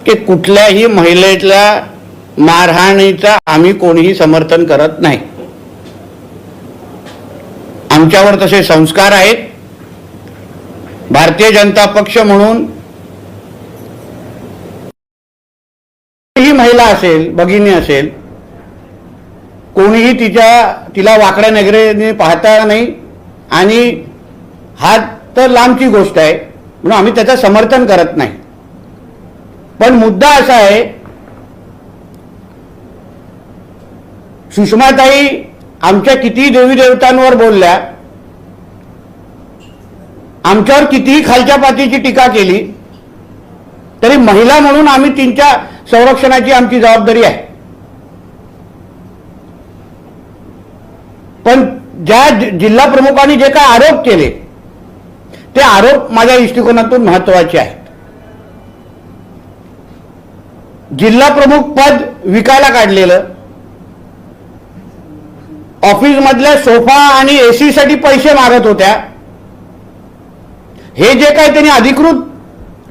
की कुठल्याही महिलेला मारहाणीचा आम्ही कोणीही समर्थन करत नाही। आमच्यावर तसे संस्कार आहेत। भारतीय जनता पक्ष म्हणून ही महिला असेल, भगिनी असेल, कोणीही तिला वाकड्या नजरेने पाहता नाही आणि हा तर लांबची गोष्ट आहे, म्हणून आम्ही त्याचं समर्थन करत नाही। पण मुद्दा असा आहे, सुषमाताई आमच्या किती देवी देवतांवर बोलल्या, आमच्यावर कितीही खालच्या पातीची टीका केली, तरी महिला म्हणून आम्ही त्यांच्या संरक्षणाची आमची जबाबदारी आहे। पण ज्या जिल्हा प्रमुखांनी जे काय आरोप केले ते आरोप माझ्या दृष्टिकोनातून महत्त्वाचे आहेत। जिल्हा प्रमुख पद विकायला काढलेलं, ऑफिस मधल्या सोफा आणि एसी साठी पैसे मागत होत्या, हे जे काही त्यांनी अधिकृत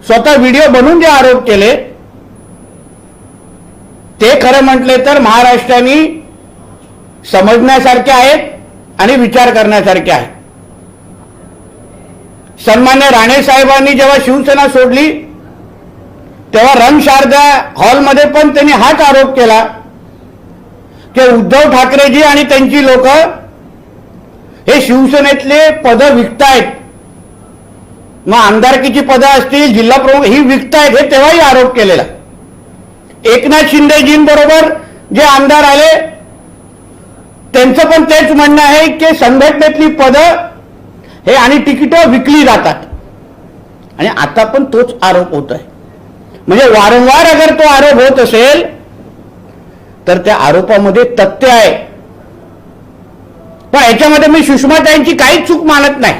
स्वतः व्हिडिओ बनवून जे आरोप केले ते खरं म्हटले तर महाराष्ट्राने समजण्यासारखे आहेत आणि विचार करण्यासारखे आहेत। सन्मान्य राणे साहेबांनी जेव्हा शिवसेना सोडली तेव्हा रणशारदा हॉलमध्ये पण त्यांनी हाच आरोप केला की उद्धव ठाकरेजी आणि त्यांची लोक हे शिवसेनेतले पद विकतायत, मग आमदारकीची पदं असतील, जिल्हा प्रमुख ही विकतायत, हे तेव्हाही आरोप केलेला। एकनाथ शिंदेजींबरोबर जे आमदार आले त्यांचं पण तेच म्हणणं आहे की संघटनेतली पदं हे आणि तिकीटं विकली जातात, आणि आता पण तोच आरोप होत आहे। म्हणजे वारंवार अगर तो आरोप होत असेल तर त्या आरोपामध्ये तथ्य आहे। पण याच्यामध्ये मी सुषमाताईंची काहीच चूक मानत नाही,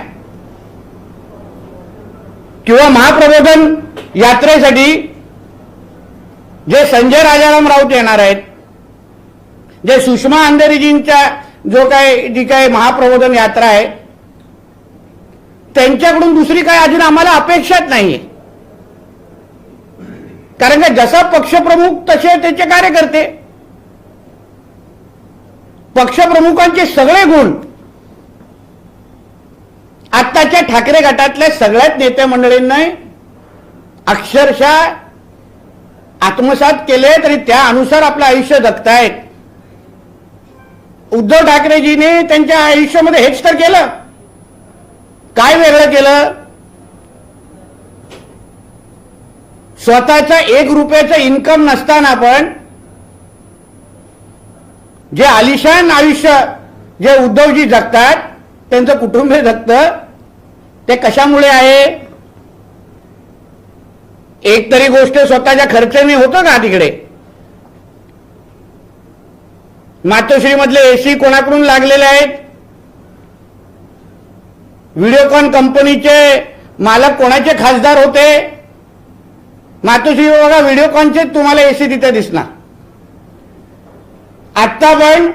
किंवा महाप्रबोधन यात्रेसाठी जे संजय राजाराम राऊत येणार आहेत, जे सुषमा अंधारेजींच्या जी काय महाप्रबोधन यात्रा आहे त्यांच्याकडून दुसरी काय अजून आम्हाला अपेक्षाच नाहीये। कारण का जसा पक्षप्रमुख तसे त्याचे कार्यकर्ते, पक्षप्रमुखांचे सगळे गुण आत्ताच्या ठाकरे गटातल्या सगळ्याच नेते मंडळींनी अक्षरशः आत्मसात केले, तरी त्या अनुसार आपलं आयुष्य जगतायत। उद्धव ठाकरेजीने त्यांच्या आयुष्यामध्ये हेच तर केलं, काय वेगळं केलं? स्वतःचा 1 रुपयाचा इन्कम नसताना पण जे आलिशान आयुष्य जे उद्धवजी जगतात, त्यांचं कुटुंब जगतं, ते कशामुळे आहे? एक तरी गोष्ट स्वतःच्या खर्चाने होतं का तिकडे? मातोश्री मधले एसी कोणाकडून लागलेले आहेत? व्हिडिओकॉन कंपनीचे मालक कोणाचे खासदार होते? मातोश्री बघा, व्हिडिओकॉनचे तुम्हाला एसी तिथे दिसणार। आता पण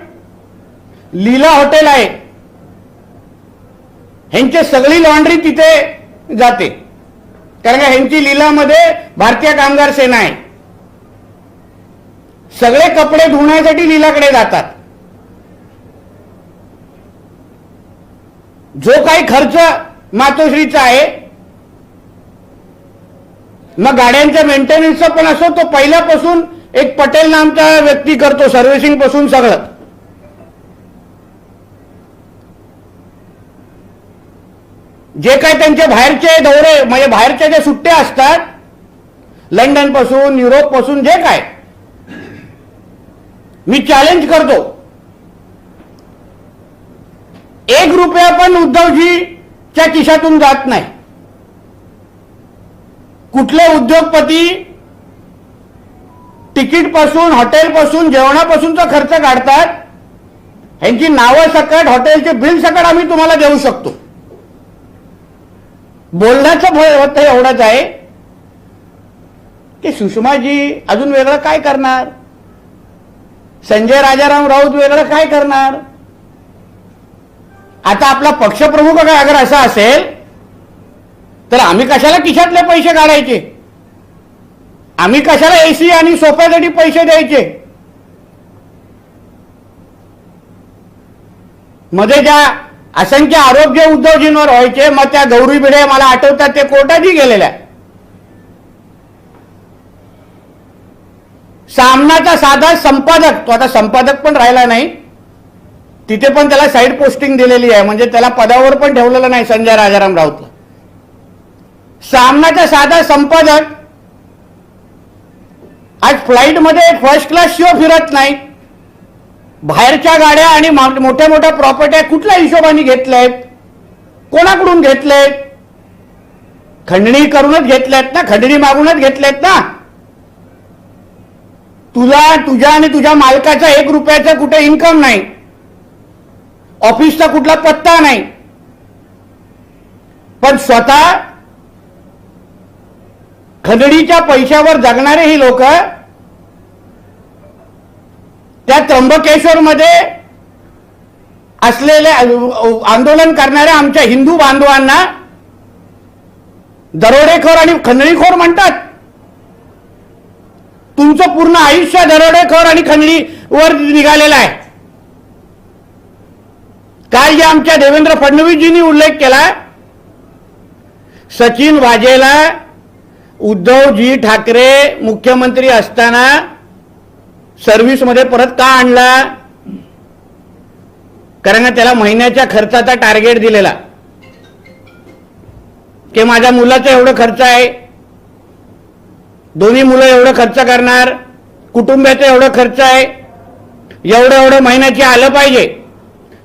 लीला हॉटेल आहे, ह्यांची सगळी लॉन्ड्री तिथे जाते, कारण का ह्यांची लीलामध्ये भारतीय कामगार सेना आहे। सगळे कपडे धुण्यासाठी लीलाकडे जातात। जो काही खर्च मातोश्रीचा आहे, मग गाड्यांच्या मेंटेनन्सचा पण असो, तो पहिल्यापासून एक पटेल नामचा व्यक्ती करतो, सर्व्हिसिंग पासून सगळं। जे काही त्यांचे बाहेरचे दौरे, म्हणजे बाहेरच्या ज्या सुट्ट्या असतात, लंडन पासून युरोप पासून जे काय, मी चॅलेंज करतो, 1 रुपया पण उद्धवजीच्या खिशातून जात नाही। कुठले उद्योगपती तिकीट पासून, हॉटेल पासून, जेवणापासूनचा खर्च काढतात, ह्यांची नावं सकट, हॉटेलचे बिल सकट आम्ही तुम्हाला देऊ शकतो। बोलण्याचं फक्त एवढंच आहे की सुषमाजी अजून वेगळं काय करणार, संजय राजाराम राऊत वेगळं काय करणार? आता आपला पक्षप्रमुख अगर असा असेल तर आम्ही कशाला खिशातले पैसे काढायचे? आम्ही कशाला एसी आणि सोफ्यासाठी पैसे द्यायचे? मध्ये ज्या असंख्य आरोप जे उद्धवजींवर व्हायचे, मग त्या गौरी भिडे मला आठवतात, ते कोर्टातही गेलेल्या. सामनाचा साधा संपादक, तो आता संपादक पण राहिला नाही, तिथे पण त्याला साईड पोस्टिंग दिलेली आहे, म्हणजे त्याला पदावर पण ठेवलेलं नाही संजय राजाराम राऊतला. सामनाचा साधा संपादक आज फ्लाईटमध्ये फर्स्ट क्लास शिवाय फिरत नाही. बाहेरच्या गाड्या आणि मोठ्या मोठ्या प्रॉपर्ट्या कुठल्या हिशोबाने घेतल्यात, कोणाकडून घेतलेत? खंडणी करूनच घेतल्यात ना, खंडणी मागूनच घेतल्यात ना. तुझ्या आणि तुझ्या मालकाचा 1 रुपयाचा कुठे इन्कम नाही, ऑफिसचा कुठला पत्ता नाही, पण स्वतः खंडणीच्या पैशावर जगणारे ही लोक त्या त्र्यंबकेश्वर मध्ये असलेले आंदोलन करणाऱ्या आमच्या हिंदू बांधवांना दरोडेखोर आणि खंडणीखोर म्हणतात. तुमचं पूर्ण आयुष्य दरोडेखोर आणि खंडणीवर निघालेलं आहे. काल जे आमच्या देवेंद्र फडणवीसजींनी उल्लेख केला, सचिन वाझेला उद्धवजी ठाकरे मुख्यमंत्री असताना सर्व्हिसमध्ये परत का आणला? कारण त्याला महिन्याच्या खर्चाचा टार्गेट दिलेला, की माझ्या मुलाचा एवढं खर्च आहे, दोन्ही मुलं एवढं खर्च करणार, कुटुंबाचा एवढं खर्च आहे, एवढं एवढं महिन्याची आलं पाहिजे,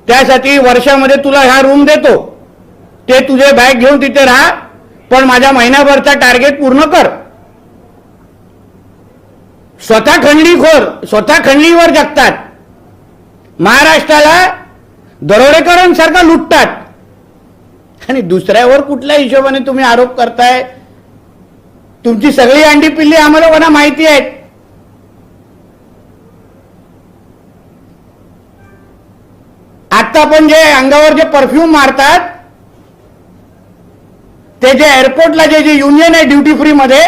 त्यासाठी वर्षामध्ये तुला हा रूम देतो, ते तुझे बॅग घेऊन तिथे राहा, पण माझ्या महिन्याभरचा टार्गेट पूर्ण कर. स्वतः खंडणीखोर, स्वतः खंडणीवर जगतात. महाराष्ट्राला दरोडेकरांसारखा लुटतात आणि दुसऱ्यावर कुठल्या हिशोबाने तुम्ही आरोप करताय? तुमची सगळी अंडी पिल्ली आम्हाला कोणा माहिती आहेत. आता पण जे अंगावर जे परफ्यूम मारतात, ते जे एअरपोर्टला जे युनियन आहे ड्युटी फ्री मध्ये,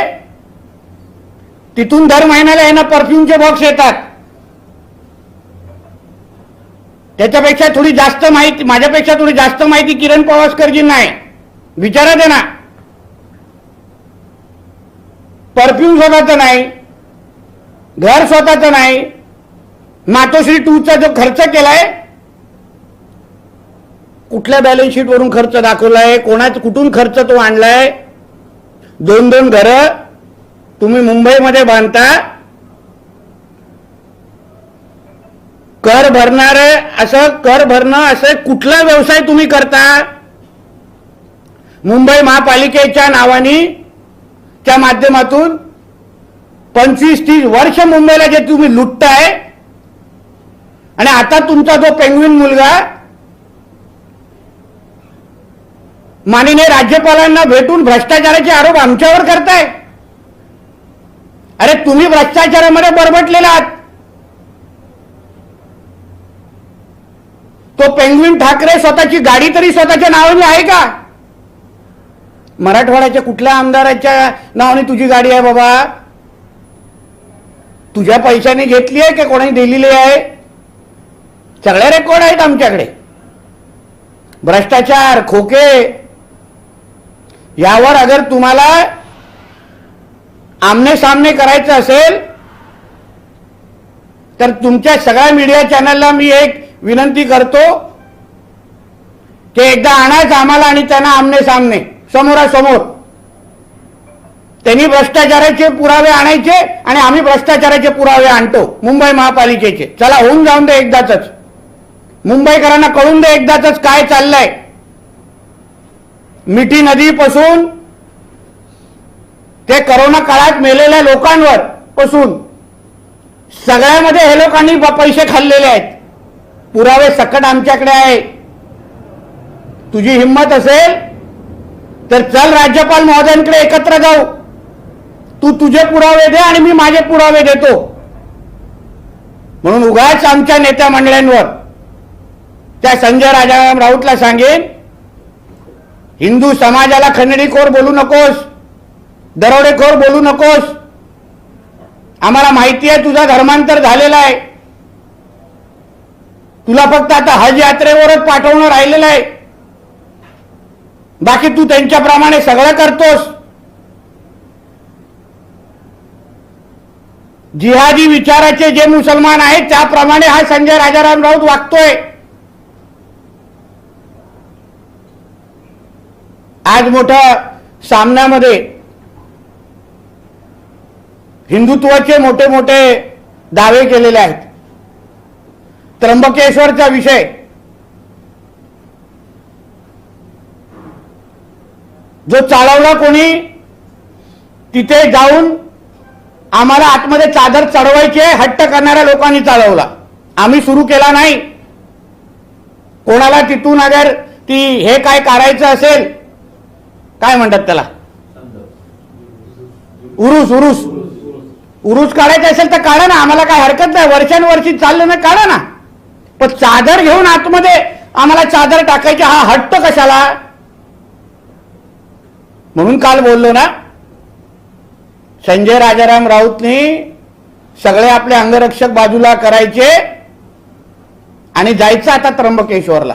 तिथून दर महिन्याला यांना परफ्यूमचे बॉक्स येतात. त्याच्यापेक्षा थोडी जास्त माहिती, माझ्यापेक्षा थोडी जास्त माहिती किरण पवासकरजींना आहे, विचारा दे ना. परफ्यूम स्वतःचं नाही, घर स्वतःचं नाही, मातोश्री 2चा जो खर्च केलाय, कुठल्या बॅलन्स शीट वरून खर्च दाखवलाय, कुठून खर्च तो आणलाय? 2-2 घरं तुम्ही मुंबईमध्ये बांधता, कर भरणं असं कुठला व्यवसाय तुम्ही करता? मुंबई महापालिकेच्या नावाने च्या माध्यमातून 25-30 वर्ष मुंबईला जे तुम्ही लुटताय, आणि आता तुमचा जो पेंग्विन मुलगा माननीय राज्यपालांना भेटून भ्रष्टाचाराचे आरोप आमच्यावर करताय. अरे तुम्ही भ्रष्टाचारामध्ये बरबटलेला आहात. तो पेंग्विन ठाकरे स्वतःची गाडी तरी स्वतःच्या नावाने आहे का? मराठवाड्याच्या कुठल्या आमदाराच्या नावाने तुझी गाडी आहे बाबा? तुझ्या पैशाने घेतली आहे की कोणाने दिलेली आहे? सगळे रेकॉर्ड आहेत आमच्याकडे. भ्रष्टाचार, खोके, यावर अगर तुम्हाला आमने सामने करायचं असेल तर तुमच्या सगळ्या मीडिया चॅनलला मी एक विनंती करतो की एकदा आणायचं आम्हाला आणि त्यांना आमने सामने, समोरासमोर. त्यांनी भ्रष्टाचाराचे पुरावे आणायचे आणि आम्ही भ्रष्टाचाराचे पुरावे आणतो मुंबई महापालिकेचे. चला होऊन जाऊन दे एकदाच, मुंबईकरांना कळून दे एकदाच काय चाललंय. मिठी नदीपासून ते करोना काळात मेलेल्या लोकांवर पासून सगळ्यामध्ये हे लोकांनी पैसे खाल्लेले आहेत. पुरावे सकट आमच्याकडे आहे. तुझी हिंमत असेल तर चल राज्यपाल महोदयांकडे एकत्र जाऊ. तू तुझे पुरावे दे आणि मी माझे पुरावे देतो. म्हणून उगाच आमच्या नेत्या मंडळांवर त्या संजय राजाराम राऊतला सांगेन, हिंदू समाजाला खंडणीखोर बोलू नकोस, दरोडेखोर बोलू नकोस. आम्हाला माहिती आहे तुझा धर्मांतर झालेला आहे, तुला फक्त आता हज यात्रेवरच पाठवणं राहिलेलं आहे, बाकी तू त्यांच्याप्रमाणे सगळं करतोस. जिहादी विचाराचे जे मुसलमान आहेत त्याप्रमाणे हा संजय राजाराम राऊत वागतोय. आज मोठ्या सामन्यामध्ये हिंदुत्वाचे मोठे मोठे दावे केलेले आहेत. त्र्यंबकेश्वरचा विषय, जो चालवला कोणी, तिथे जाऊन आम्हाला आतमध्ये चादर चढवायची आहे हट्ट करणाऱ्या लोकांनी चालवला, आम्ही सुरू केला नाही. कोणाला तिथून अगर ती हे काय करायचं असेल, काय म्हणतात त्याला, उरूस उरूस उरूस काढायचं असेल तर काढा ना, आम्हाला काय हरकत नाही, वर्षानुवर्षी चाललं ना, काढा ना. पण चादर घेऊन आतमध्ये आम्हाला चादर टाकायची, हा हट्ट कशाला? म्हणून काल बोललो ना, संजय राजाराम राऊतनी सगळे आपले अंगरक्षक बाजूला करायचे आणि जायचं आता त्र्यंबकेश्वरला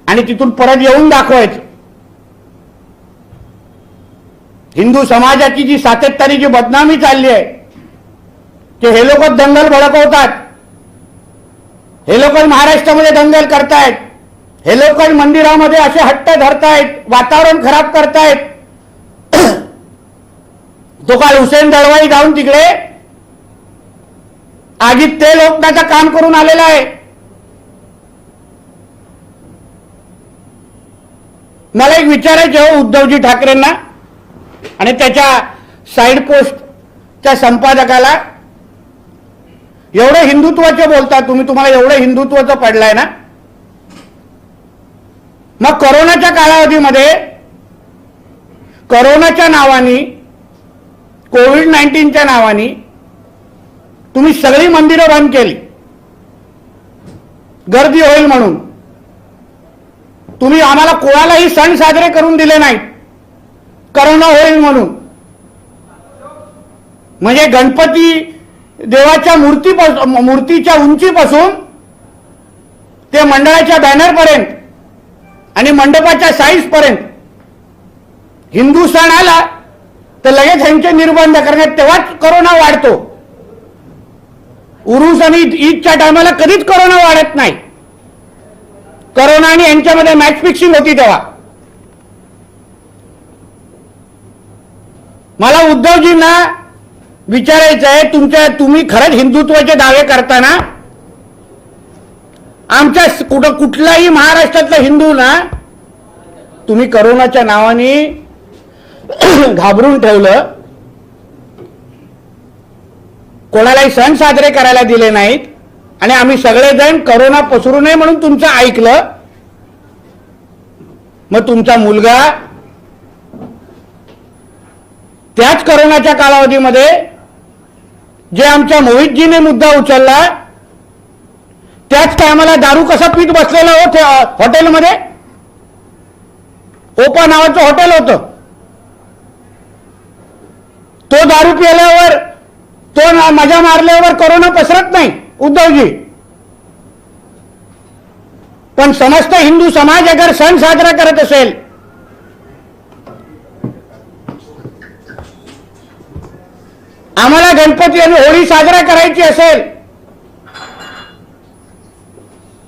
आणि तिथून परत येऊन दाखवायचं. हिंदू समाजाची जी सातत्याने जी बदनामी चालली आहे, की हे लोक दंगल भडकवतात, हे लोक महाराष्ट्रामध्ये दंगल करतायत, हे लोक मंदिरामध्ये असे हट्ट धरतायत, वातावरण खराब करतायत. तो काल हुसेन दळवाई जाऊन तिकडे आगीत तेल ओतण्याचं काम करून आलेला आहे. मला एक विचारायचं हो उद्धवजी ठाकरेंना आणि त्याच्या साइड पोस्टच्या संपादकाला, एवढे हिंदुत्वाचे बोलता तुम्ही, तुम्हाला एवढं हिंदुत्वाचं पडलंय ना, मग कोरोनाच्या कालावधीमध्ये कोरोनाच्या नावाने, कोविड-19च्या नावाने तुम्ही सगळी मंदिरं बंद केली, गर्दी होईल म्हणून. तुम्ही आम्हाला कोणालाही सण साजरे करून दिले नाहीत, करोना होईल म्हणून. म्हणजे गणपती देवाच्या मूर्तीच्या उंचीपासून ते मंडळाच्या बॅनरपर्यंत आणि मंडपाच्या साईज पर्यंत हिंदू सण आला तर लगेच ह्यांचे निर्बंध करण्यात, तेव्हाच कोरोना वाढतो. उरूस आणि ईदच्या टायमाला कधीच कोरोना वाढत नाही. कोरोना आणि यांच्यामध्ये मॅच फिक्सिंग होती तेव्हा. मला उद्धवजींना विचारायचं आहे, तुम्ही खरंच हिंदुत्वाचे दावे करताना आमच्या कुठलाही महाराष्ट्रातला हिंदू ना तुम्ही कोरोनाच्या नावाने घाबरून ठेवलं, कोणालाही सण साजरे करायला दिले नाहीत आणि आम्ही सगळेजण कोरोना पसरू नये म्हणून तुमचं ऐकलं. मग तुमचा मुलगा त्याच कोरोनाच्या कालावधीमध्ये जे आमच्या मोहितजीने मुद्दा उचलला, त्याच टायमाला दारू कसा पीत बसलेला हो हॉटेलमध्ये, ओपा नावाचं हॉटेल होतं. तो दारू पिल्यावर, तो मजा मारल्यावर कोरोना पसरत नाही उद्धवजी. पण समस्त हिंदू समाज अगर सण साजरा करत असेल, आम्हाला गणपती आणि होळी साजरा करायची असेल,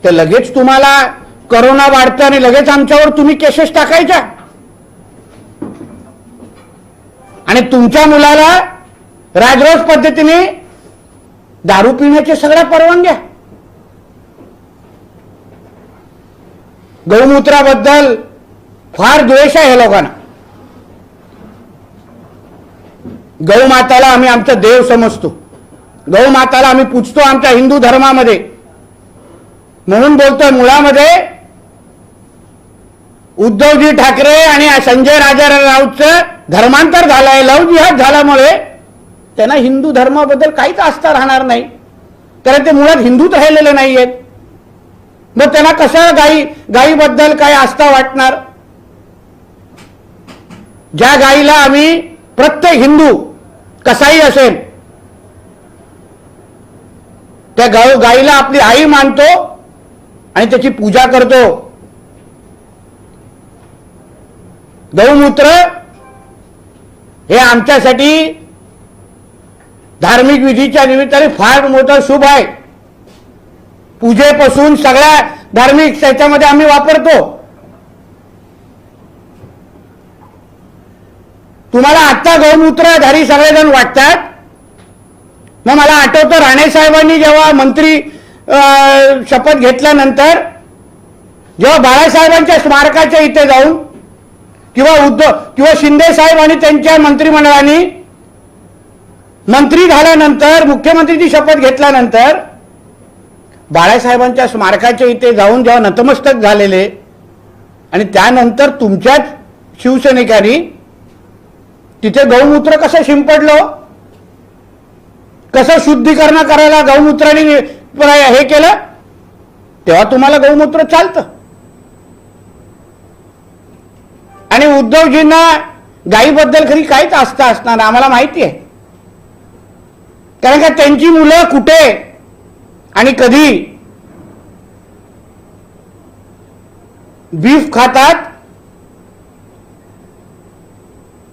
तर लगेच तुम्हाला कोरोना वाढतं आणि लगेच आमच्यावर तुम्ही केसेस टाकायच्या. आणि तुमच्या मुलाला राजरोस पद्धतीने दारू पिण्याच्या सगळ्या परवानग्या. गौमूत्राबद्दल फार द्वेष आहे या लोकांना. गौमाताला आम्ही आमचा देव समजतो, गौमाताला आम्ही पूजतो आमच्या हिंदू धर्मामध्ये. म्हणून बोलतोय, मुळामध्ये उद्धवजी ठाकरे आणि संजय राजाराम राऊतचं धर्मांतर झालंय, लव जिहाद झाल्यामुळे त्यांना हिंदू धर्माबद्दल काहीच आस्था राहणार नाही, कारण ते मुळात हिंदूच राहिलेले नाहीयेत. मग त्यांना कसं गायीबद्दल काय आस्था वाटणार? ज्या गायीला आम्ही प्रत्येक हिंदू कसाही असेल त्या गाईला आपली आई मानतो आणि त्याची पूजा करतो. गौमूत्र हे आमच्यासाठी धार्मिक विधीच्या निमित्ताने फार मोठं शुभ आहे. पूजेपासून सगळ्या धार्मिक त्याच्यामध्ये आम्ही वापरतो. तुम्हाला आता गौमूत्रधारी सगळेजण वाटतात. मग मला आठवतं राणे साहेबांनी जेव्हा मंत्री शपथ घेतल्यानंतर जेव्हा बाळासाहेबांच्या स्मारकाच्या इथे जाऊन किंवा शिंदे साहेब आणि त्यांच्या मंत्रिमंडळाने मंत्री झाल्यानंतर मुख्यमंत्रीची शपथ घेतल्यानंतर बाळासाहेबांच्या स्मारकाच्या इथे जाऊन जेव्हा नतमस्तक झालेले आणि त्यानंतर तुमच्याच शिवसैनिकांनी तिथे गौमूत्र कसं शिंपडलं, कसं शुद्धीकरण करायला गौमूत्राने हे केलं, तेव्हा तुम्हाला गौमूत्र चालतं. आणि उद्धवजींना गायीबद्दल खरी काहीच आस्था असणार आम्हाला माहिती आहे. कारण का त्यांची मुलं कुठे आणि कधी बीफ खातात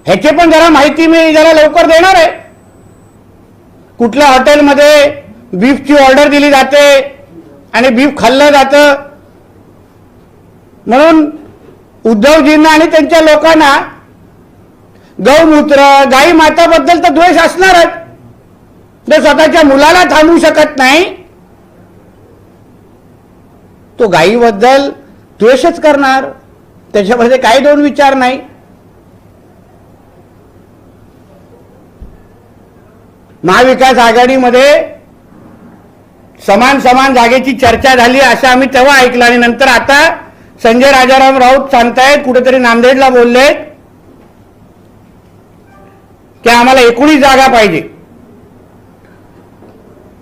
ह्याची पण जरा माहिती मी जरा लवकर देणार आहे. कुठल्या हॉटेलमध्ये बीफची ऑर्डर दिली जाते आणि बीफ खाल्लं जातं. म्हणून उद्धवजींना आणि त्यांच्या लोकांना गौमूत्र गाई माताबद्दल तर द्वेष असणारच. जो स्वतःच्या मुलाला थांबवू शकत नाही तो गायीबद्दल द्वेषच करणार. त्याच्यामध्ये काही दोन विचार नाही. महाविकास आघाडीमध्ये समान जागेची चर्चा झाली असं आम्ही तेव्हा ऐकलं आणि नंतर आता संजय राजाराम राऊत सांगतायत कुठेतरी नांदेडला बोलले की आम्हाला 19 जागा पाहिजे.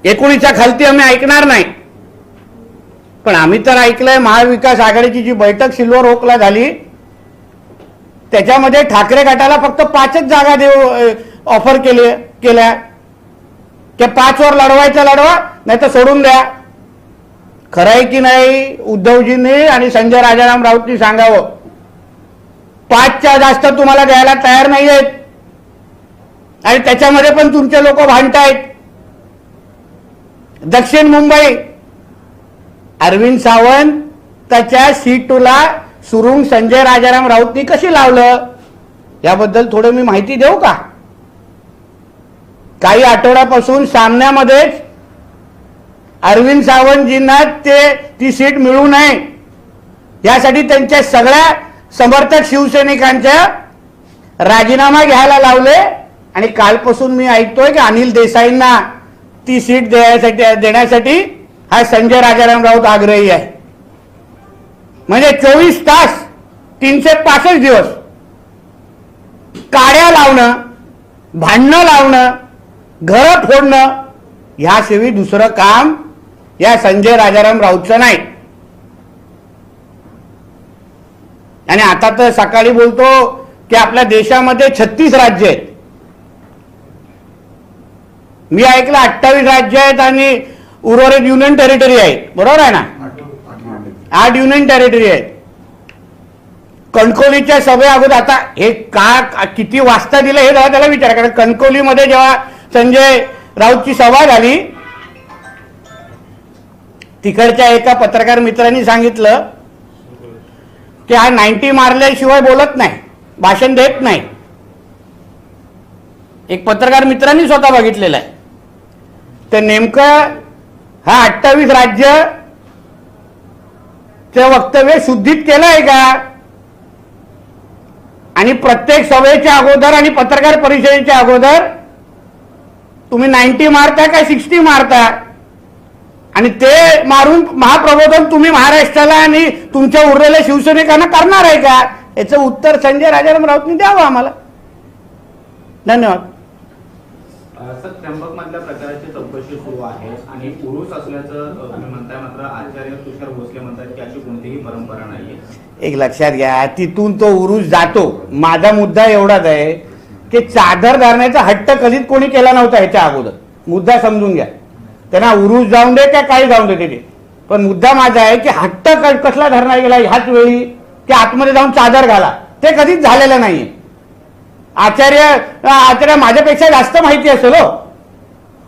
19च्या खालती आम्ही ऐकणार नाही. पण आम्ही तर ऐकलंय महाविकास आघाडीची जी बैठक सिल्वर ओकला झाली त्याच्यामध्ये ठाकरे गटाला फक्त 5च जागा ऑफर केल्या की 5 वर लढवायचं लढवा नाही तर सोडून द्या. खरं आहे की नाही उद्धवजींनी आणि संजय राजाराम राऊतनी सांगावं. 5च्या जास्त तुम्हाला द्यायला तयार नाही आहेत आणि त्याच्यामध्ये पण तुमचे लोक भांडतायत. दक्षिण मुंबई अरविंद सावंत त्याच्या सीटला सुरुंग संजय राजाराम राऊतनी कशी लावलं याबद्दल थोडं मी माहिती देऊ का. काही आठवड्यापासून सामन्यामध्येच अरविंद सावंतजींना ती सीट मिळू नये यासाठी त्यांच्या सगळ्या समर्थक शिवसैनिकांच्या राजीनामा घ्यायला लावले आणि कालपासून मी ऐकतोय की अनिल देसाईंना ती सीट देण्यासाठी हा संजय राजाराम राऊत आग्रही आहे. म्हणजे 24 तास 365 दिवस काड्या लावणं, भांडणं लावणं, घर फोडणं ह्याशिवाय दुसरं काम या संजय राजाराम राऊतचं नाही. आणि आता तर सकाळी बोलतो की आपल्या देशामध्ये 36 राज्य आहेत. मी ऐकलं 28 राज्य आहेत आणि उर्वरित युनियन टेरिटरी आहेत. बरोबर आहे ना. 8 युनियन टेरिटरी आहेत. कणकवलीच्या सभे अगोदर आता हे किती वाजता दिलं हे जेव्हा त्याला विचारा. कारण कणकवलीमध्ये जेव्हा संजय राऊतची सभा झाली तिकडच्या एका पत्रकार मित्रांनी सांगितलं की हा 90 मारल्याशिवाय बोलत नाही, भाषण देत नाही. एक पत्रकार मित्रांनी स्वतः बघितलेलं आहे. तर नेमकं हा 28 राज्य ते वक्तव्य शुद्धीत केलं आहे का. आणि प्रत्येक सभेच्या अगोदर आणि पत्रकार परिषदेच्या अगोदर तुम्ही 90 मारता का 60 मारता आणि ते मारून महाप्रबोधन तुम्ही महाराष्ट्राला आणि तुमच्या उरलेल्या शिवसैनिकांना करणार आहे का. याचं उत्तर संजय राजाराम राऊतनी द्यावं आम्हाला. धन्यवाद. सर, त्र्यंबक मधल्या प्रकाराची चौकशी सुरू आहे आणि उरूस असल्याचं तुम्ही म्हणताय. मात्र आचार्य तुषार भोसले म्हणतात की अशी कोणतीही परंपरा नाहीये. एक लक्षात घ्या, तिथून तो उरूस जातो. माझा मुद्दा एवढाच आहे की चादर धरण्याचा हट्ट कधीच कोणी केला नव्हता ह्याच्या अगोदर. मुद्दा समजून घ्या. त्यांना उरूस जाऊन दे का काही जाऊन दे तिथे, पण मुद्दा माझा आहे की हट्ट कसला धरला गेला ह्याच वेळी की आतमध्ये जाऊन चादर घाला, ते कधीच झालेलं नाहीये. आचार्य माझ्यापेक्षा जास्त माहिती असेल हो,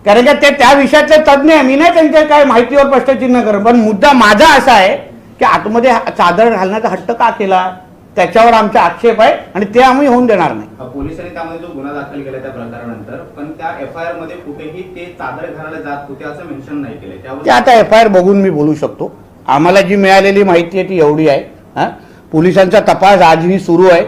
कारण का ते त्या विषयाचे तज्ज्ञ आहे. मी नाही त्यांच्या काय माहितीवर प्रश्नचिन्ह करत, पण मुद्दा माझा असा आहे की आतमध्ये चादर घालण्याचा हट्ट का केला, त्याच्यावर आमचा आक्षेप आहे आणि ते आम्ही होऊन देणार नाही. पोलिसांनी त्यामध्ये जो गुन्हा दाखल केला त्या प्रकारानंतर, पण त्या FIR मध्ये कुठेही ते चादर घालायला जात होते असं मेन्शन नाही केले. ते आता FIR बघून मी बोलू शकतो. आम्हाला जी मिळालेली माहिती आहे ती एवढी आहे. पोलिसांचा तपास आजही सुरू आहे.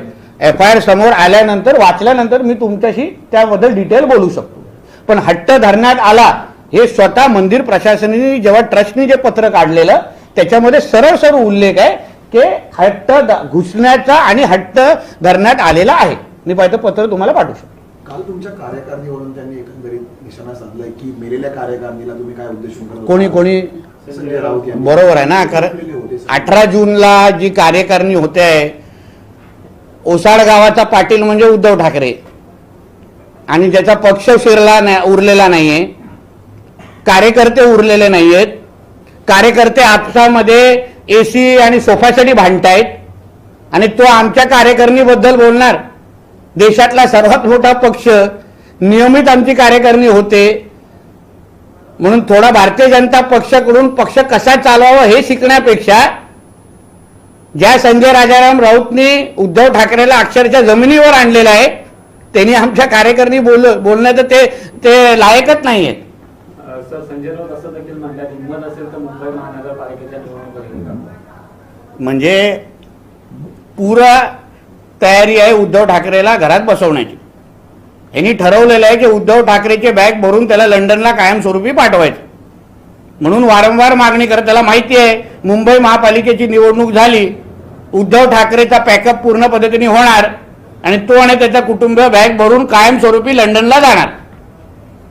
FIR समोर आल्यानंतर वाचल्यानंतर मी तुमच्याशी त्याबद्दल डिटेल बोलू शकतो. पण हट्ट धरण्यात आला हे स्वतः मंदिर प्रशासनाने जेव्हा ट्रस्टने जे पत्र काढलेलं त्याच्यामध्ये सरळ सरळ उल्लेख आहे की हट्ट घुसण्याचा आणि हट्ट धरण्यात आलेला आहे. मी पाहिजे पत्र तुम्हाला पाठवू शकतो. काल तुमच्या कार्यकारिणीवरून त्यांनी एकंदरीत निशाणा साधलाय की मेलेल्या कार्यकारिणीला तुम्ही काय उद्देशून करत कोणी कोणी संजय राऊत यांनी बरोबर आहे ना, कारण 18 जूनला जी कार्यकारिणी होते आहे, ओसाड गावाचा पाटील म्हणजे उद्धव ठाकरे आणि ज्याचा पक्ष उरलेला नाहीये, कार्यकर्ते उरलेले नाहीयेत. कार्यकर्ते आपसामध्ये AC आणि सोफासाठी भांडतायत आणि तो आमच्या कार्यकारिणीबद्दल बोलणार. देशातला सर्वात मोठा पक्ष, नियमित आमची कार्यकारिणी होते, म्हणून थोडा भारतीय जनता पक्षाकडून पक्ष कसा चालवावा हे शिकण्यापेक्षा ज्या संजय राजाराम राऊतनी उद्धव ठाकरेला अक्षरशः जमिनीवर आणलेलं आहे त्यांनी आमच्या कार्यकारिणी बोलण्याचं ते लायकच नाहीये. सर, संजय राऊत असं देखील म्हणतात हिंमत असेल तर मुंबई महानगरपालिकेच्या निवडणुकीत, म्हणजे पुरा तयारी आहे उद्धव ठाकरेला घरात बसवण्याची. यांनी ठरवलेलं आहे की उद्धव ठाकरेचे बॅग भरून त्याला लंडनला कायमस्वरूपी पाठवायचं, म्हणून वारंवार मागणी करत. त्याला माहिती आहे मुंबई महापालिकेची निवडणूक झाली, उद्धव ठाकरेचा पॅकअप पूर्ण पद्धतीने होणार आणि तो आणि त्याचा कुटुंब बॅग भरून कायमस्वरूपी लंडनला जाणार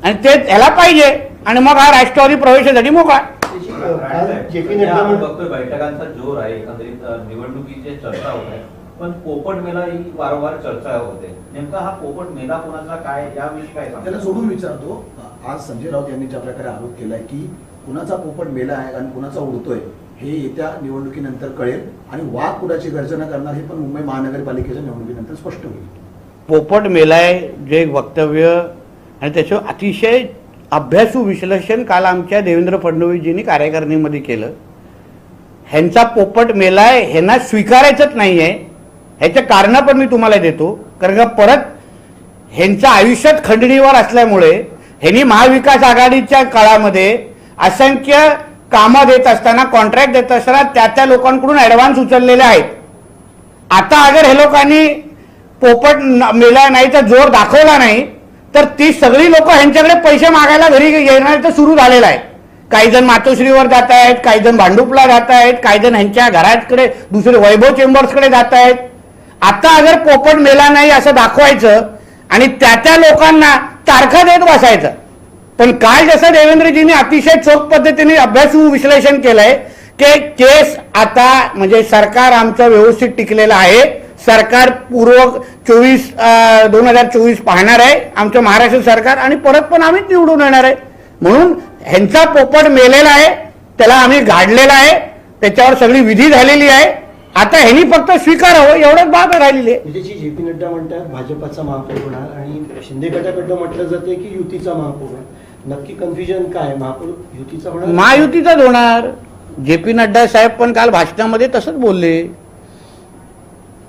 आणि ते ह्याला पाहिजे आणि मग हा राष्ट्रवादी प्रवेशासाठी मोकळा. आपण बघतोय बैठकांचा जोर आहे, एकंदरीत निवडणुकीची चर्चा होत आहे, पण पोपट मेला ही वारंवार चर्चा होते. नेमका हा पोपट मेला कोणाचा काय, याविषयी काय सांगता? त्याला सोडून विचारतो. आज संजय राऊत यांनी ज्या प्रकारे आरोप केलाय की कुणाचा पोपट मेला आहे आणि कुणाचा उडतोय हे येत्या निवडणुकीनंतर कळेल आणि वाघ कुणाची गर्जना करणार हे पण मुंबई महानगरपालिकेच्या निवडणुकीनंतर स्पष्ट होईल. पोपट मेलाय जे वक्तव्य आणि त्याचं अतिशय अभ्यासू विश्लेषण काल आमच्या देवेंद्र फडणवीसजींनी कार्यकारिणीमध्ये केलं. ह्यांचा पोपट मेलाय ह्यांना स्वीकारायचंच नाही आहे. ह्याचं कारण पण मी तुम्हाला देतो, कारण का परत ह्यांचं आयुष्यात खंडणीवर असल्यामुळे ह्यांनी महाविकास आघाडीच्या काळामध्ये असंख्य कामं देत असताना, कॉन्ट्रॅक्ट देत असताना त्या लोकांकडून ऍडव्हान्स उचललेले आहेत. आता अगर हे लोकांनी पोपट मेला नाही तर जोर दाखवला नाही तर ती सगळी लोक ह्यांच्याकडे पैसे मागायला घरी येणार तर सुरू झालेलं आहे. काही जण मातोश्रीवर जात आहेत, काही जण भांडुपला जात आहेत, काही जण ह्यांच्या घराकडे दुसरे वैभव चेंबर्सकडे जात आहेत. आता अगर पोपट मेला नाही असं दाखवायचं आणि त्या लोकांना तारखा देत बसायचं. पण काल जसं देवेंद्रजींनी अतिशय चोख पद्धतीने अभ्यासू विश्लेषण केलंय की केस आता म्हणजे सरकार आमचं व्यवस्थित टिकलेलं आहे, सरकार पूर्व 2024 पाहणार आहे आमचं महाराष्ट्र सरकार आणि परत पण आम्ही निवडून येणार आहे. म्हणून ह्यांचा पोपट मेलेला आहे, त्याला आम्ही गाडलेला आहे, त्याच्यावर सगळी विधी झालेली आहे. आता ह्यांनी फक्त स्वीकारावं एवढंच बाब राहिलेली आहे. म्हणजे JP नड्डा म्हणतात भाजपचा महापौर होणार आणि शिंदे गटाकडनं म्हटलं जाते की युतीचा महापौर होणार. नक्की कन्फ्युजन काय, महापौर युतीचा होणार महायुतीचाच होणार. JP नड्डा साहेब पण काल भाषणामध्ये तसंच बोलले.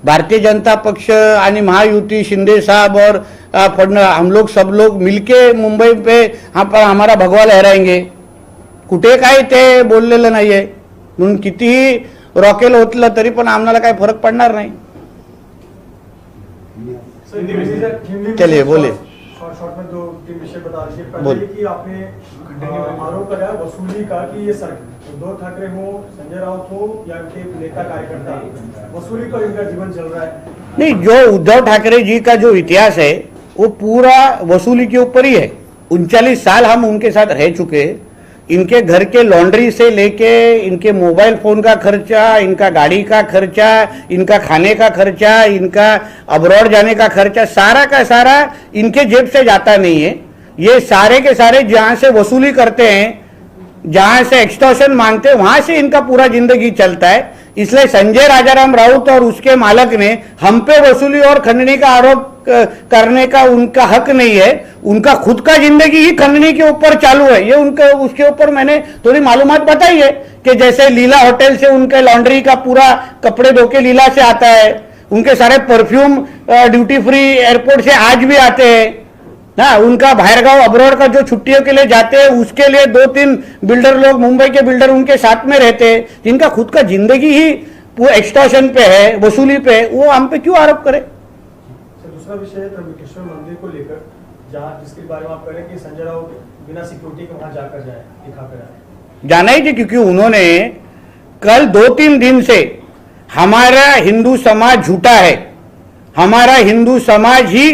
भारतीय जनता पक्ष आणि महायुति शिंदे साहब और हम लोग सब लोग मिलके मुंबई पे हमारा भगवा लहराएंगे. कुठे काय ते बोललेलं नाहीये. म्हणून कितीही रॉकेल होतलं तरी पण आम्हाला काही फरक पडणार नाही. चलिए बोले. शॉर्ट में दो तीन विषय बता दीजिए. बोल. पहले कि आपने आरोप लगाया वसूली का कि ये सर उद्धव ठाकरे हो, संजय राउत हो या के नेता कार्यकर्ता वसूली का इनका जीवन चल रहा है. नहीं, जो उद्धव ठाकरे जी का जो इतिहास है वो पूरा वसूली के ऊपर ही है. 39 साल हम उनके साथ रह चुके. इनके घर के लॉन्ड्री से लेके इनके मोबाइल फोन का खर्चा, इनका गाड़ी का खर्चा, इनका खाने का खर्चा, इनका अब्रॉड जाने का खर्चा, सारा का सारा इनके जेब से जाता नहीं है। ये सारे के सारे जहां से वसूली करते हैं, जहां से एक्सटॉर्शन मांगते हैं, वहां से इनका पूरा जिंदगी चलता है। इसलिए संजय राजाराम राउत और उसके मालक ने हम पे वसूली और खंडनी का आरोप करने का उनका हक नहीं है। उनका खुद का जिंदगी ही खंडनी के ऊपर चालू है। ये उनके उसके ऊपर मैंने थोड़ी मालूमात बताई है कि जैसे लीला होटल से उनके लॉन्ड्री का पूरा कपड़े धो के लीला से आता है, उनके सारे परफ्यूम ड्यूटी फ्री एयरपोर्ट से आज भी आते हैं ना। उनका बाहरगांव अब्रॉड का जो छुट्टियों के लिए जाते हैं उसके लिए 2-3 बिल्डर लोग, मुंबई के बिल्डर उनके साथ में रहते हैं, जिनका खुद का जिंदगी ही वो एक्सटॉर्शन पे है, वसूली पे है, वो हम पे क्यों आरोप करे। दूसरा विषय है त्र्यंबकेश्वर मंदिर को लेकर, जहाँ जिसके बारे में आप कह रहे हैं कि संजय राउत बिना सिक्योरिटी के वहां जाकर जाए, दिखाकर आए। जाना ही थी, क्योंकि उन्होंने कल 2-3 दिन से हमारा हिंदू समाज झूठा है, हमारा हिंदू समाज ही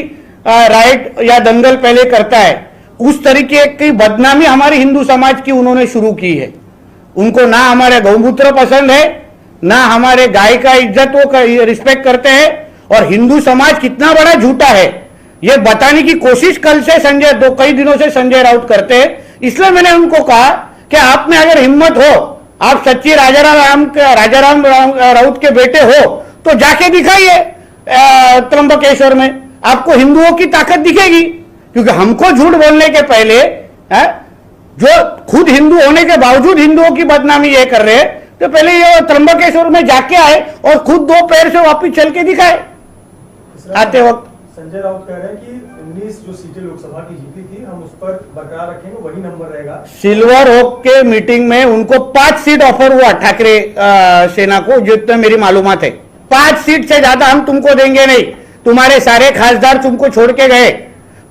राइट या दंगल पहले करता है, उस तरीके की बदनामी हमारे हिंदू समाज की उन्होंने शुरू की है। उनको ना हमारे गौमूत्र पसंद है, ना हमारे गाय का इज्जत वो रिस्पेक्ट करते हैं, और हिंदू समाज कितना बड़ा झूठा है ये बताने की कोशिश कल से कई दिनों से संजय राउत करते हैं। इसलिए मैंने उनको कहा कि आप में अगर हिम्मत हो, आप सच्ची राजाराम राउत के बेटे हो, तो जाके दिखाइए त्र्यंबकेश्वर में, आपको हिंदुओं की ताकत दिखेगी। क्योंकि हमको झूठ बोलने के पहले जो खुद हिंदू होने के बावजूद हिंदुओं की बदनामी ये कर रहे हैं, तो पहले ये त्र्यंबकेश्वर में जाके आए और खुद 2 पैर से वापिस चल के दिखाए आते वक्त। संजय राउत कह रहे हैं कि 19 जो सीटें लोकसभा की जीती थी हम उस पर बरकरार रखेंगे, वही नंबर रहेगा। सिल्वर ओक के मीटिंग में उनको 5 सीट ऑफर हुआ ठाकरे सेना को, जितने मेरी मालूमात है। 5 सीट से ज्यादा हम तुमको देंगे नहीं, तुम्हारे सारे खासदार तुमको छोड़ के गए।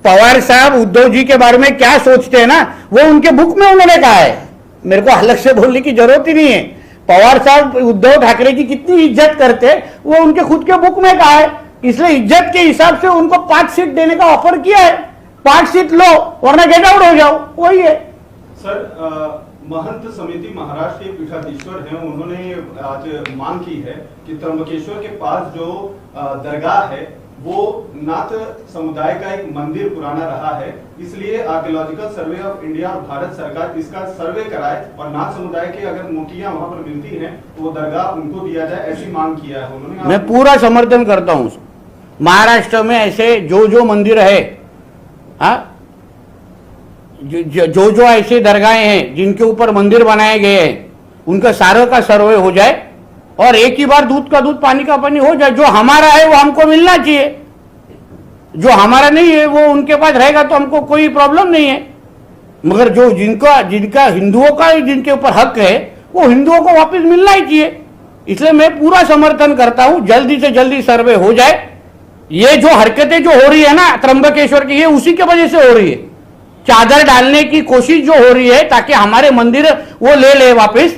पवार साहब उद्धव जी के बारे में क्या सोचते हैं ना, वो उनके बुक में उन्होंने कहा है, मेरे को अलग से बोलने की जरूरत ही नहीं है। पवार साहब उद्धव ठाकरे की कितनी इज्जत करते हैं वो उनके खुद के बुक में कहा है। इसलिए इज्जत के हिसाब से उनको 5 सीट देने का ऑफर किया है। 5 seat low Verna get out हो जाओ, वही है। सर, महंत समिति महाराष्ट्र के पीठाधीश्वर हैं, उन्होंने आज मांग की है कि त्र्यंबकेश्वर के पास जो दरगाह है वो नाथ समुदाय का एक मंदिर पुराना रहा है, इसलिए आर्कियोलॉजिकल सर्वे ऑफ इंडिया और भारत सरकार इसका सर्वे कराए और नाथ समुदाय के अगर मूर्तियां वहां पर मिलती हैं तो वो दरगाह उनको दिया जाए, ऐसी मांग किया है उन्होंने। मैं पूरा समर्थन करता हूं। महाराष्ट्र में ऐसे जो मंदिर है, जो ऐसे दरगाहें हैं जिनके ऊपर मंदिर बनाए गए हैं, उनका सारे का सर्वे हो जाए और एक ही बार दूध का दूध पानी का पानी हो जाए। जो हमारा है वो हमको मिलना चाहिए, जो हमारा नहीं है वो उनके पास रहेगा तो हमको कोई प्रॉब्लम नहीं है। मगर जो जिनका हिंदुओं का जिनके ऊपर हक है वो हिंदुओं को वापस मिलना ही चाहिए। इसलिए मैं पूरा समर्थन करता हूं, जल्दी से जल्दी सर्वे हो जाए। ये जो हरकतें जो हो रही है ना त्र्यंबकेश्वर की, ये उसी की वजह से हो रही है। चादर डालने की कोशिश जो हो रही है ताकि हमारे मंदिर वो ले वापस।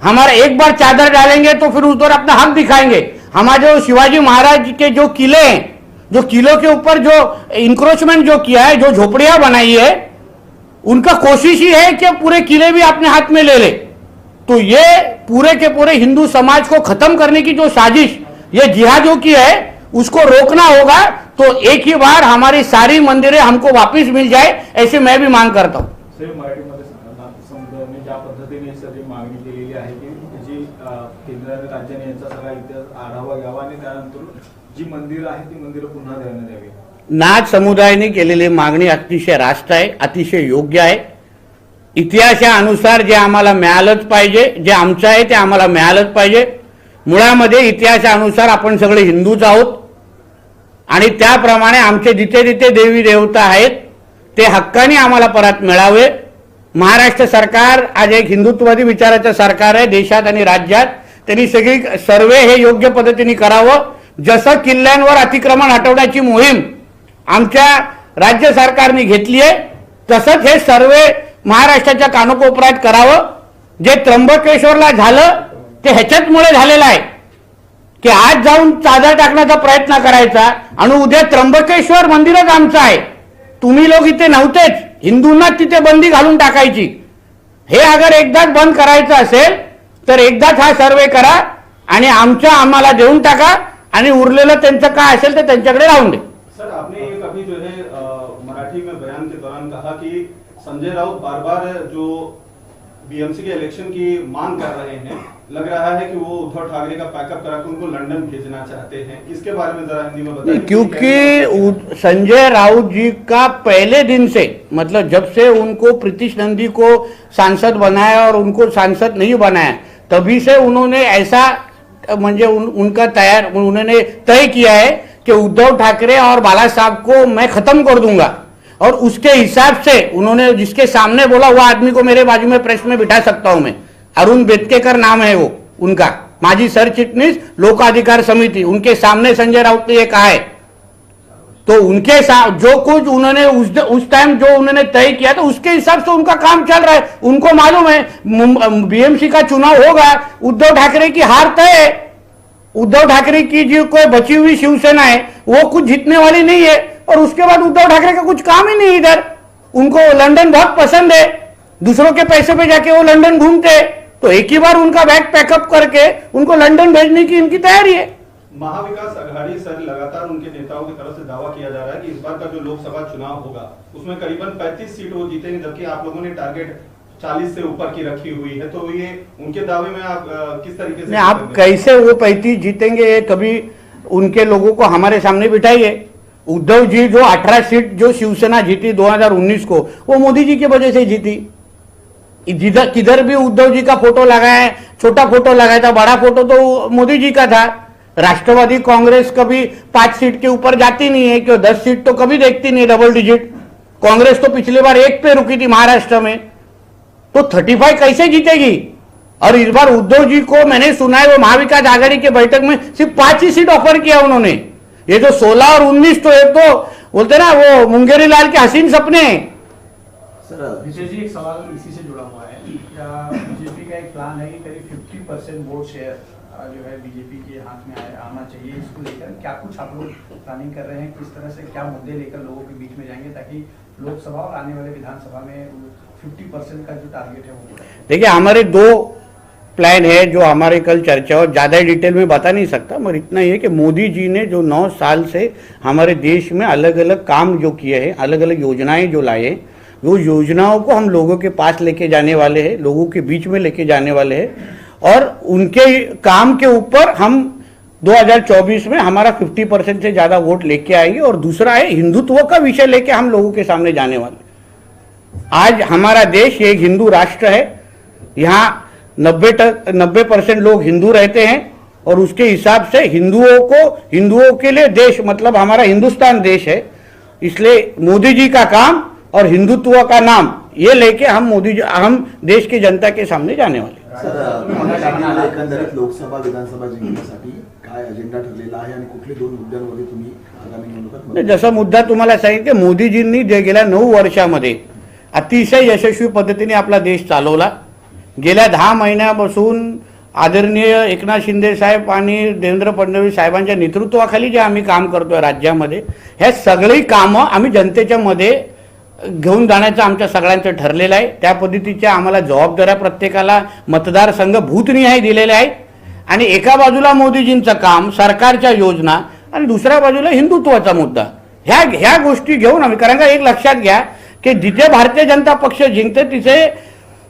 हमारा एक बार चादर डालेंगे तो फिर उस पर अपना हक दिखाएंगे। हमारे जो शिवाजी महाराज के जो किले हैं, जो किलों के ऊपर जो इंक्रोचमेंट जो किया है, जो झोपड़ियां बनाई है, उनका कोशिश ही है कि पूरे किले भी अपने हाथ में ले ले। तो ये पूरे के पूरे हिंदू समाज को खत्म करने की जो साजिश, ये जिहादियों की है, उसको रोकना होगा। तो एक ही बार हमारी सारी मंदिरें हमको वापस मिल जाए, ऐसे मैं भी मांग करता हूं। मराठीमध्ये समुदायाने ज्या पद्धतीने सगळी मागणी केलेली आहे की जी केंद्र आणि राज्याने यांचा सगळा इतिहास आढावा घ्यावा आणि त्यानंतर जी मंदिरं आहेत ती मंदिरं पुन्हा देण्यात यावी। नाथ समुदायाने केलेली मागणी अतिशय रास्त आहे, अतिशय योग्य आहे। इतिहासानुसार जे आम्हाला मिळालंच पाहिजे, जे आमचं आहे ते आम्हाला मिळालंच पाहिजे। मुळामध्ये इतिहासानुसार आपण सगळे हिंदूच आहोत आणि त्याप्रमाणे आमचे जिथे जिथे देवी देवता आहेत ते हक्काने आम्हाला परत मिळावे। महाराष्ट्र सरकार आज एक हिंदुत्ववादी विचाराचं सरकार आहे देशात आणि राज्यात। त्यांनी सगळी सर्वे हे योग्य पद्धतीने करावं। जसं किल्ल्यांवर अतिक्रमण हटवण्याची मोहीम आमच्या राज्य सरकारने घेतली आहे, तसंच हे सर्वे महाराष्ट्राच्या कानकोपऱ्यात करावं। जे त्र्यंबकेश्वरला झालं ते ह्याच्याचमुळे झालेलं आहे की आज जाऊन चादर टाकण्याचा प्रयत्न करायचा आणि उद्या त्र्यंबकेश्वर मंदिरच आमचं आहे। तुम्ही लोक इथे नव्हतेच, हिंदूंना तिथे बंदी घालून टाकायची। हे अगर एकदाच बंद करायचं असेल तर एकदाच हा सर्वे करा आणि आम्हाला देऊन टाका आणि उरलेलं त्यांचं काय असेल ते त्यांच्याकडे राहून दे. सर, आपने कभी जो है मराठी में बयान के दौरान कहा कि संजय राउत बार बार जो बीएमसी के इलेक्शन की मांग कर रहे हैं, लग रहा है कि वो उद्धव ठाकरे का पैकअप करा के उनको लंदन भेजना चाहते हैं. इसके बारे में जरा हिंदी में बताइए. क्योंकि संजय राउत जी का पहले दिन से, मतलब जब से उनको प्रीतिश नंदी को सांसद बनाया और उनको सांसद नहीं बनाया, तभी से उन्होंने ऐसा म्हणजे उनका उन्होंने तय किया है कि उद्धव ठाकरे और बाला साहब को मैं खत्म कर दूंगा. और उसके हिसाब से उन्होंने जिसके सामने बोला वो आदमी को मेरे बाजू में प्रेस में बिठा सकता हूं मैं. अरुण बेतकेकर नाम है वो उनका, माजी सरचिटनीस लोक अधिकार समिति. उनके सामने संजय राउत ने ये कहा है. तो उनके साथ जो कुछ उन्होंने उस टाइम जो उन्होंने तय किया था उसके हिसाब से उनका काम चल रहा है. उनको मालूम है बीएमसी का चुनाव होगा, उद्धव ठाकरे की हार तय है. उद्धव ठाकरे की जो कोई बची हुई शिवसेना है वो कुछ जीतने वाली नहीं है. और उसके बाद उद्धव ठाकरे का कुछ काम ही नहीं इधर. उनको लंदन बहुत पसंद है, दूसरों के पैसे पे जाके वो लंदन घूमते. तो एक ही बार उनका बैग पैकअप करके उनको लंदन भेजने की इनकी तैयारी है. महाविकास अघाड़ी सर, लगातार उनके नेताओं की तरफ से दावा किया जा रहा है कि इस बार का जो लोकसभा चुनाव होगा उसमें करीबन 35 सीट वो जीतेंगे, जबकि आप लोगों ने टारगेट 40 से ऊपर की रखी हुई है. तो ये उनके दावे में आप किस तरीके से आप कैसे वो 35 जीतेंगे, कभी उनके लोगों को हमारे सामने बिठाइए. उद्धव जी जो 18 सीट जो शिवसेना जीती 2019 को, वो मोदी जी की वजह से जीती. जिधर किधर भी उद्धव जी का फोटो लगाया, छोटा फोटो लगाया था, बड़ा फोटो तो मोदी जी का था. राष्ट्रवादी कांग्रेस कभी 5 सीट के ऊपर जाती नहीं है, क्यों 10 सीट तो कभी देखती नहीं, डबल डिजिट. कांग्रेस तो पिछली बार 1 पे रुकी थी महाराष्ट्र में. तो 35 कैसे जीतेगी. और इस बार उद्धव जी को मैंने सुना है वो महाविकास आघाड़ी के बैठक में सिर्फ 5 ही सीट ऑफर किया उन्होंने. ये जो 16 और 19 तो एक तो बोलते ना वो मुंगेरी लाल के हसीन सपने. सर, विजय जी, एक सवाल इसी से जुड़ा हुआ है. बीजेपी का एक प्लान है कि करीब 50% वोट शेयर जो है बीजेपी के हाथ में आना चाहिए. इसको लेकर क्या कुछ आप लोग प्लानिंग कर रहे हैं, किस तरह से क्या मुद्दे लेकर लोगों के बीच में जाएंगे ताकि लोकसभा और आने वाले विधानसभा में 50% का जो टारगेट है वो. देखिए, हमारे 2 प्लान है जो हमारे कल चर्चा, और ज्यादा डिटेल में बता नहीं सकता, मगर इतना ही है कि मोदी जी ने जो 9 साल से हमारे देश में अलग अलग काम जो किए हैं, अलग अलग योजनाएं जो लाए हैं, वो योजनाओं को हम लोगों के पास लेके जाने वाले हैं, लोगों के बीच में लेके जाने वाले हैं. और उनके काम के ऊपर हम 2024 में हमारा 50% से ज्यादा वोट लेके आएंगे. और दूसरा है हिंदुत्व का विषय लेके हम लोगों के सामने जाने वाले. आज हमारा देश एक हिंदू राष्ट्र है. यहाँ 90% लोग हिंदू रहते हैं और उसके हिसाब से हिंदुओं के लिए देश मतलब हमारा हिंदुस्तान देश है. इसलिए मोदी जी का काम और हिंदुत्व का नाम ये लेके हम देश की जनता के सामने जाने वाले. सर, महाराष्ट्राला एकंदरीत लोकसभा विधानसभा जिंकण्यासाठी काय अजेंडा ठरलेला आहे आणि कुठले 2 मुद्द्यांमध्ये तुम्ही आगामी निवडणुकात जसा मुद्दा तुम्हाला सांगितलं, मोदीजींनी जे गेल्या 9 वर्षामध्ये अतिशय यशस्वी पद्धतीने आपला देश चालवला. गेल्या 10 महिन्यापासून आदरणीय एकनाथ शिंदे साहेब आणि देवेंद्र फडणवीस साहेबांच्या नेतृत्वाखाली जे आम्ही काम करतोय राज्यामध्ये, हे सगळी कामं आम्ही जनतेच्या मध्ये घेऊन जाण्याचं आमच्या सगळ्यांचं ठरलेलं आहे. त्या पद्धतीच्या आम्हाला जबाबदाऱ्या प्रत्येकाला मतदारसंघ भूतनिहाय दिलेले आहेत. आणि एका बाजूला मोदीजींचं काम, सरकारच्या योजना, आणि दुसऱ्या बाजूला हिंदुत्वाचा मुद्दा. ह्या गोष्टी घेऊन आम्ही, कारण का एक लक्षात घ्या की जिथे भारतीय जनता पक्ष जिंकते तिथे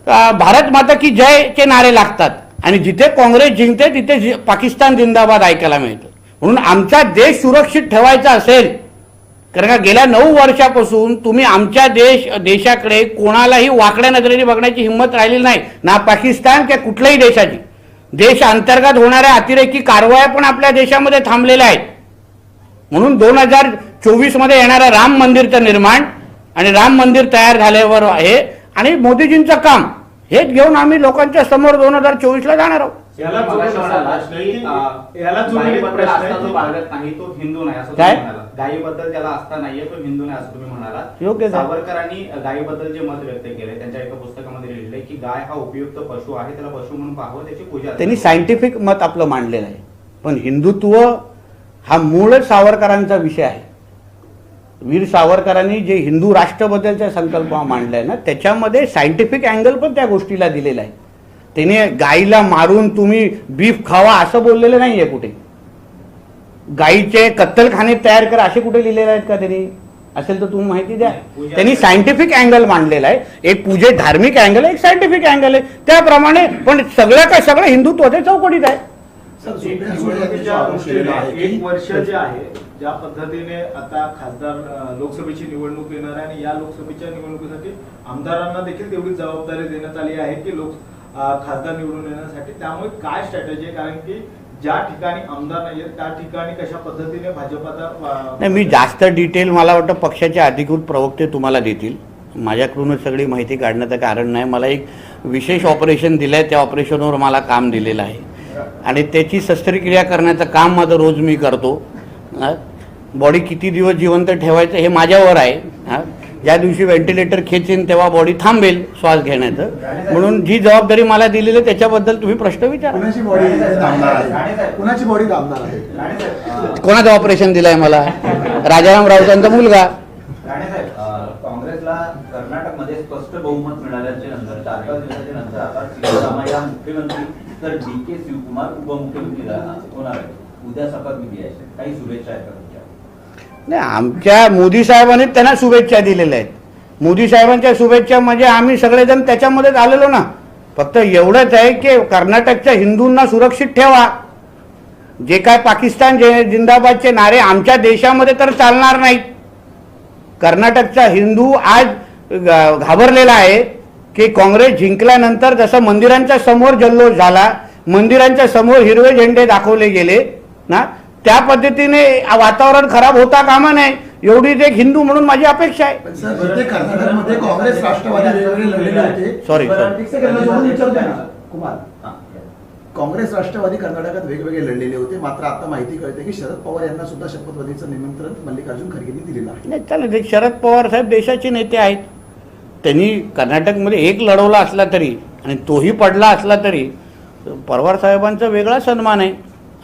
भारत माता की जय चे नारे लागतात, आणि जिथे काँग्रेस जिंकते तिथे पाकिस्तान जिंदाबाद ऐकायला मिळतं. म्हणून आमचा देश सुरक्षित ठेवायचा असेल, कारण का गेल्या 9 वर्षापासून तुम्ही आमच्या देशाकडे कोणालाही वाकड्या नजरेने बघण्याची हिंमत राहिलेली नाही, ना पाकिस्तान किंवा कुठल्याही देशाची. देश अंतर्गत होणाऱ्या अतिरेकी कारवाया पण आपल्या देशामध्ये थांबलेल्या आहेत. म्हणून 2024 मध्ये येणारं राम मंदिरचं निर्माण आणि राम मंदिर तयार झाल्यावर आहे आणि मोदीजींचं काम, हेच घेऊन आम्ही लोकांच्या समोर 2024 जाणार आहोत. याला गायीबद्दल आस्था जो बाळगत नाही तो हिंदू नाही असं काय? तुम्ही म्हणाला. गायीबद्दल ज्याला आस्था नाहीये तो हिंदू नाही असं तुम्ही म्हणाला. योग्य आहे. सावरकरांनी गायीबद्दल जे मत व्यक्त केले, त्यांच्या एका पुस्तकामध्ये लिहिलंय की गाय हा उपयुक्त पशु आहे, त्याला पशु म्हणून पाहावं, त्याची पूजा. त्यांनी सायंटिफिक मत आपलं मांडलेलं आहे. पण हिंदुत्व हा मूळच सावरकरांचा विषय आहे. वीर सावरकरांनी जे हिंदू राष्ट्रबद्दलचा संकल्प मांडलाय ना, त्याच्यामध्ये सायंटिफिक अँगल पण त्या गोष्टीला दिलेला आहे. त्याने गाईला मारून तुम्ही बीफ खावा असं बोललेलं नाहीये कुठे. गाईचे कत्तलखाने तयार करा असे कुठे लिहिलेले आहेत का त्यांनी? असेल तर तुम्ही माहिती द्या. त्यांनी सायंटिफिक अँगल मांडलेला आहे. एक पूजे धार्मिक अँगल आहे, एक सायंटिफिक अँगल आहे. त्याप्रमाणे पण सगळं काय सगळं हिंदुत्वाच्या चौकटीत आहे. एक वर्ष जे आहे, ज्या पद्धतीने आता खासदार लोकसभेची निवडणूक येणार आहे आणि या लोकसभेच्या निवडणुकीसाठी आमदारांना देखील तेवढी जबाबदारी देण्यात आली आहे की खासदार निवडून येण्यासाठी. त्यामुळे काय स्ट्रॅटेजी आहे? कारण की ज्या ठिकाणी आमदार नाहीये त्या ठिकाणी कशा पद्धतीने भाजपाचा नाही, मी जास्त डिटेल मला वाटतं पक्षाचे अधिकृत प्रवक्ते तुम्हाला देतील. माझ्याकडूनच सगळी माहिती काढण्याचं कारण नाही. मला एक विशेष ऑपरेशन दिलं आहे, त्या ऑपरेशनवर मला काम दिलेलं आहे आणि त्याची शस्त्रक्रिया करण्याचं काम माझं रोज मी करतो. बॉडी किती दिवस जिवंत ठेवायचं हे माझ्यावर आहे. ज्या दिवशी व्हेंटिलेटर खेचेन तेव्हा बॉडी थांबेल श्वास घेण्याचं. म्हणून जी जबाबदारी मला दिलेली आहे त्याच्याबद्दल तुम्ही प्रश्न विचारा. कुणाची बॉडी थांबणार आहे? कुणाची बॉडी थांबणार आहे? कोणाचं ऑपरेशन दिलंय मला? राजाराम राऊतांचा मुलगा. काँग्रेसला कर्नाटकमध्ये स्पष्ट बहुमत मिळाल्याच्या नंतर 4-5 दिवसाच्या नंतर आता सिद्धरामय्या मुख्यमंत्री तर DK शिवकुमार उपमुख्यमंत्री होणार आहे. उद्या शपथविधी आहे. काही शुभेच्छा आहेत का तुमच्या? नाही, आमच्या मोदी साहेबांनी त्यांना शुभेच्छा दिलेल्या आहेत. मोदी साहेबांच्या शुभेच्छा म्हणजे आम्ही सगळेजण त्याच्यामध्येच आलेलो ना. फक्त एवढंच आहे की कर्नाटकच्या हिंदूंना सुरक्षित ठेवा. जे काय पाकिस्तान जिंदाबादचे नारे आमच्या देशामध्ये तर चालणार नाहीत. कर्नाटकचा हिंदू आज घाबरलेला आहे की काँग्रेस जिंकल्यानंतर जसं मंदिरांच्या समोर जल्लोष झाला, मंदिरांच्या समोर हिरवे झेंडे दाखवले गेले ना, त्या पद्धतीने वातावरण खराब होता कामा नये एवढीच एक हिंदू म्हणून माझी अपेक्षा आहे. पण सर, जिथे कर्नाटकमध्ये काँग्रेस राष्ट्रवादी वेगवेगळे लढलेले होते. सॉरी कुमार, काँग्रेस राष्ट्रवादी कर्नाटकात वेगवेगळे लढलेले होते. मात्र आता माहिती कळते की शरद पवार यांना सुद्धा शपथविधीचं निमंत्रण मल्लिकार्जुन खरगेंनी दिलेलं आहे. नाही चालेल, शरद पवार साहेब देशाचे नेते आहेत. त्यांनी कर्नाटकमध्ये एक लढवला असला तरी आणि तोही पडला असला तरी पवार साहेबांचा वेगळा सन्मान आहे,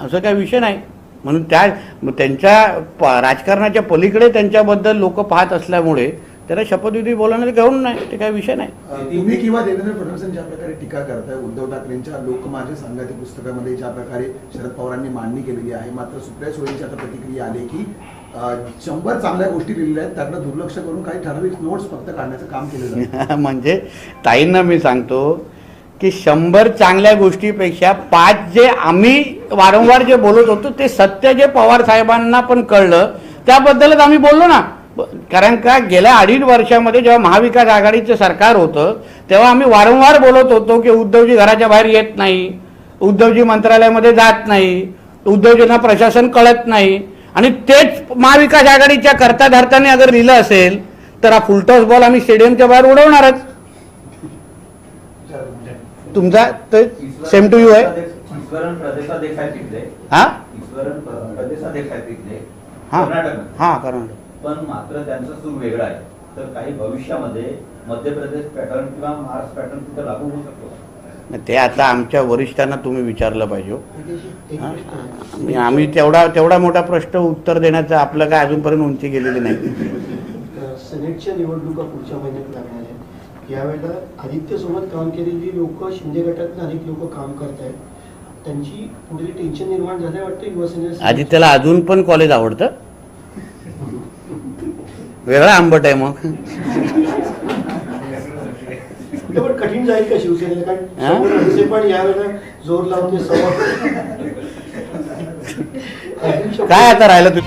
असं काही विषय नाही. म्हणून त्यांच्या राजकारणाच्या पलीकडे त्यांच्याबद्दल लोक पाहत असल्यामुळे त्याला शपथविधी बोलवण्यात घेऊन नाही, ते काही विषय नाही. तुम्ही किंवा देवेंद्र फडणवीस ज्या प्रकारे टीका करताय उद्धव ठाकरेंच्या लोकमान्य सांगाती पुस्तकामध्ये ज्या प्रकारे शरद पवारांनी मांडणी केलेली आहे, मात्र सुप्रिया सुळेंची आता प्रतिक्रिया आली की 100 चांगल्या गोष्टी लिहिलेल्या आहेत, त्याकडे दुर्लक्ष करून काही ठराविक नोट्स फक्त काढण्याचं काम केलं जातं. म्हणजे ताईंना मी सांगतो की 100 चांगल्या गोष्टीपेक्षा 5 जे आम्ही वारंवार जे बोलत होतो ते सत्य जे पवार साहेबांना पण कळलं त्याबद्दलच आम्ही बोललो ना. कारण का गेल्या 2.5 वर्षामध्ये जेव्हा महाविकास आघाडीचं सरकार होतं तेव्हा आम्ही वारंवार बोलत होतो की उद्धवजी घराच्या बाहेर येत नाही, उद्धवजी मंत्रालयामध्ये जात नाही, उद्धवजींना प्रशासन कळत नाही. आणि तेच महाविकास आघाडीच्या करता धरताने अगर लिहिलं असेल तर हा फुलटॉस बॉल आम्ही स्टेडियमच्या बाहेर उडवणारच. तुमचा सेम टू यू आहे. ईश्वरन प्रदेशाध्यक्ष आहे तिथले. हा ईश्वरन प्रदेशाध्यक्ष आहे तिथले हा कर्नाटक. हा कर्नाटक. पण मात्र त्यांचा सूर वेगळा आहे. तर काही भविष्यामध्ये मध्य प्रदेश पॅटर्न किंवा महाराष्ट्र पॅटर्न तिथं लागू होऊ शकतो. ते आता आमच्या वरिष्ठांना तुम्ही विचारलं पाहिजे. आम्ही तेवढा मोठा प्रश्न उत्तर देण्याचं आपलं काय अजूनपर्यंत उंची गेलेली नाही. सिनेटच्या निवडणुका पुढच्या महिन्यात लागणार आहेत. यावेळेला आदित्यसोबत काम केलेली लोक, शिंदे गटातले अनेक लोक काम करत आहेत. त्यांची कुठेतरी टेन्शन निर्माण झालं वाटतं युवासेनेला. आदित्यला अजून पण कॉलेज आवडतं, वेगळा आंबट आहे मग. पण कठीण जाईल का शिवसेनेला? कारण पण यावेळेला जोर लावते. काय आता राहिलं